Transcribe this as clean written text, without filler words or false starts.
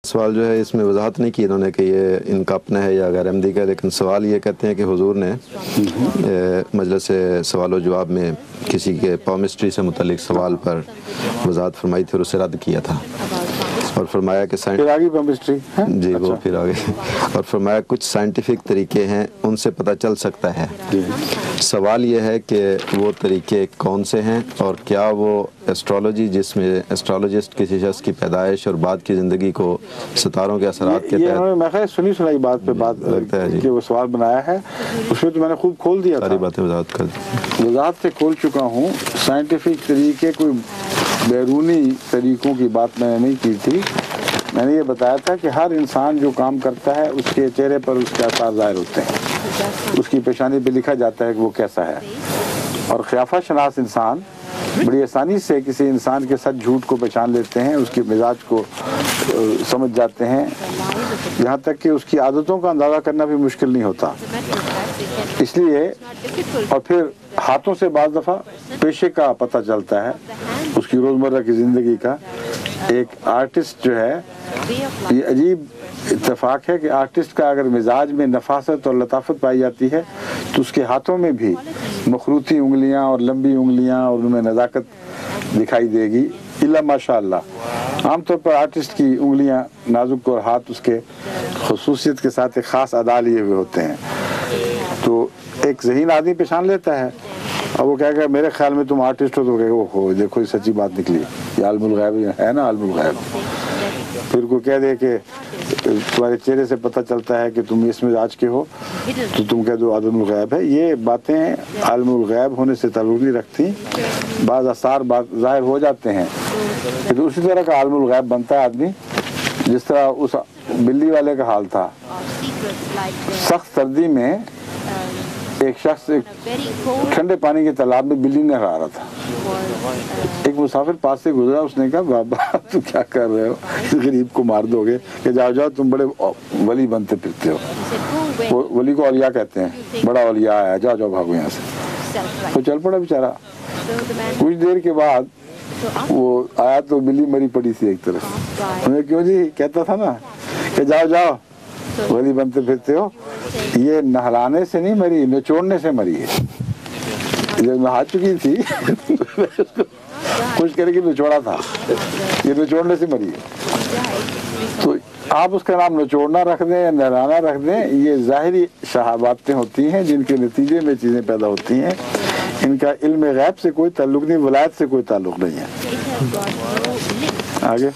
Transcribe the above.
سوال جو ہے اس میں وضاحت نہیں کی انہوں نے کہ یہ ان کا اپنا ہے یا غیر احمدی کا، لیکن سوال یہ کہتے ہیں کہ حضور نے مجلس سوال و جواب میں کسی کے پامسٹری سے متعلق سوال پر وضاحت فرمائی تھی اور اسے رد کیا تھا، اور فرمایا کہ جی وہ پھر آگے اور فرمایا کچھ سائنٹیفک طریقے ہیں ان سے پتہ چل سکتا ہے۔ سوال یہ ہے کہ وہ طریقے کون سے ہیں اور کیا وہ ایسٹرالوجی جس میں ایسٹرالوجسٹ کسی شخص کی پیدائش اور بعد کی زندگی کو ستاروں کے اثرات کے تحت، میں خیر سنائی بات پہ بات لگتا ہے کہ وہ سوال بنایا ہے، اس میں تو میں نے خوب کھول دیا ساری باتیں وضاحت کر دی، وضاحت سے کھول چکا ہوں۔ سائنٹیفک طریقے کوئی بیرونی طریقوں کی بات میں نے نہیں کی تھی، میں نے یہ بتایا تھا کہ ہر انسان جو کام کرتا ہے اس کے چہرے پر اس کے آثار ظاہر ہوتے ہیں، اس کی پیشانی پہ لکھا جاتا ہے کہ وہ کیسا ہے، اور قیافہ شناس انسان بڑی آسانی سے کسی انسان کے سچ جھوٹ کو پہچان لیتے ہیں، اس کے مزاج کو سمجھ جاتے ہیں، یہاں تک کہ اس کی عادتوں کا اندازہ کرنا بھی مشکل نہیں ہوتا۔ اس لیے اور پھر ہاتھوں سے بعض دفعہ پیشے کا پتہ چلتا ہے، اس کی روزمرہ کی زندگی کا۔ ایک آرٹسٹ جو ہے، یہ عجیب اتفاق ہے کہ آرٹسٹ کا اگر مزاج میں نفاست اور لطافت پائی جاتی ہے تو اس کے ہاتھوں میں بھی مخروطی انگلیاں اور لمبی انگلیاں اور ان میں نزاکت دکھائی دے گی، الا ماشاء اللہ۔ عام طور پر آرٹسٹ کی انگلیاں نازک اور ہاتھ اس کے خصوصیت کے ساتھ ایک خاص ادا لیے ہوئے ہوتے ہیں، تو ایک ذہین آدمی پہچان لیتا ہے، اور وہ کہے گا میرے خیال میں تم آرٹسٹ ہو، تو کہے گا اوہو دیکھو یہ سچی بات نکلی، یہ عالم الغیب ہے نا، عالم الغیب۔ پھر کوئی کہہ دے کہ تمہارے چہرے سے پتہ چلتا ہے کہ تم اس مزاج کے ہو، تو تم کہہ دو عالم الغیب ہے۔ یہ باتیں عالم الغیب ہونے سے تعلق نہیں رکھتی، بعض آثار ظاہر ہو جاتے ہیں، تو اسی طرح کا عالم الغیب بنتا ہے آدمی، جس طرح اس بلی والے کا حال تھا۔ سخت سردی میں ایک شخص ایک ٹھنڈے پانی کے تالاب میں بلی نہلا رہا تھا، ایک مسافر پاس سے گزرا، اس نے کہا بابا تم کیا کر رہے ہو، غریب کو مار دو گے، کہ جاؤ جاؤ تم بڑے ولی بنتے پھرتے ہو، ولی کو اولیاء کہتے ہیں، بڑا اولیاء آیا، جاؤ جاؤ بھاگو یہاں سے۔ تو چل پڑا بیچارہ، کچھ دیر کے بعد وہ آیا تو بلی مری پڑی تھی ایک طرف، انہیں کیوں جی کہتا تھا نا کہ جاؤ جاؤ ولی بنتے پھرتے ہو، یہ نہلانے سے نہیں مری، نچوڑنے سے مری ہے، جب نہا چکی تھی خوش کر کے نچوڑا تھا، یہ نچوڑنے سے مری ہے۔ تو آپ اس کا نام نچوڑنا رکھ دیں یا نہلانا رکھ دیں، یہ ظاہری شہادتیں ہوتی ہیں جن کے نتیجے میں چیزیں پیدا ہوتی ہیں، ان کا علم غیب سے کوئی تعلق نہیں، ولایت سے کوئی تعلق نہیں ہے۔ آگے